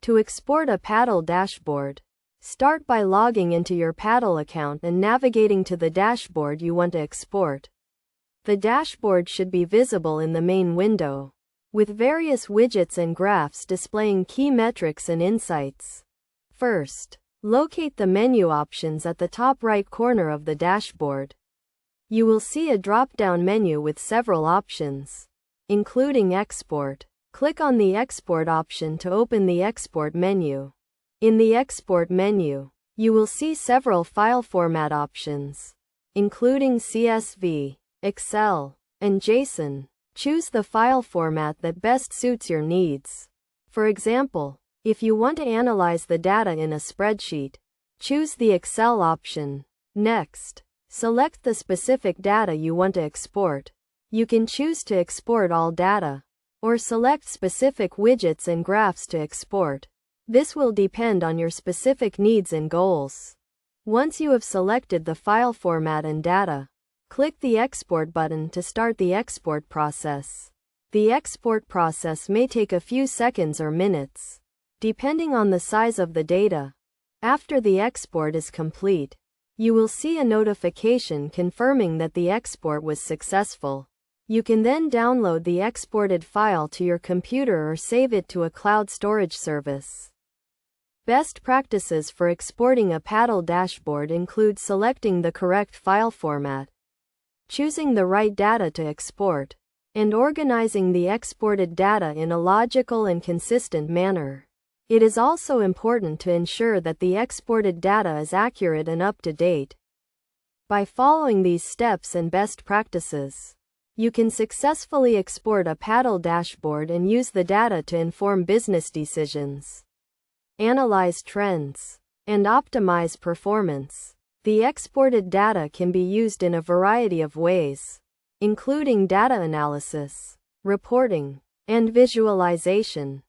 To export a Paddle dashboard, start by logging into your Paddle account and navigating to the dashboard you want to export. The dashboard should be visible in the main window, with various widgets and graphs displaying key metrics and insights. First, locate the menu options at the top right corner of the dashboard. You will see a drop-down menu with several options, including Export. Click on the Export option to open the Export menu. In the Export menu, you will see several file format options, including CSV, Excel, and JSON. Choose the file format that best suits your needs. For example, if you want to analyze the data in a spreadsheet, choose the Excel option. Next, select the specific data you want to export. You can choose to export all data, or select specific widgets and graphs to export. This will depend on your specific needs and goals. Once you have selected the file format and data, click the Export button to start the export process. The export process may take a few seconds or minutes, depending on the size of the data. After the export is complete, you will see a notification confirming that the export was successful. You can then download the exported file to your computer or save it to a cloud storage service. Best practices for exporting a Paddle dashboard include selecting the correct file format, choosing the right data to export, and organizing the exported data in a logical and consistent manner. It is also important to ensure that the exported data is accurate and up to date. By following these steps and best practices, you can successfully export a Paddle dashboard and use the data to inform business decisions, analyze trends, and optimize performance. The exported data can be used in a variety of ways, including data analysis, reporting, and visualization.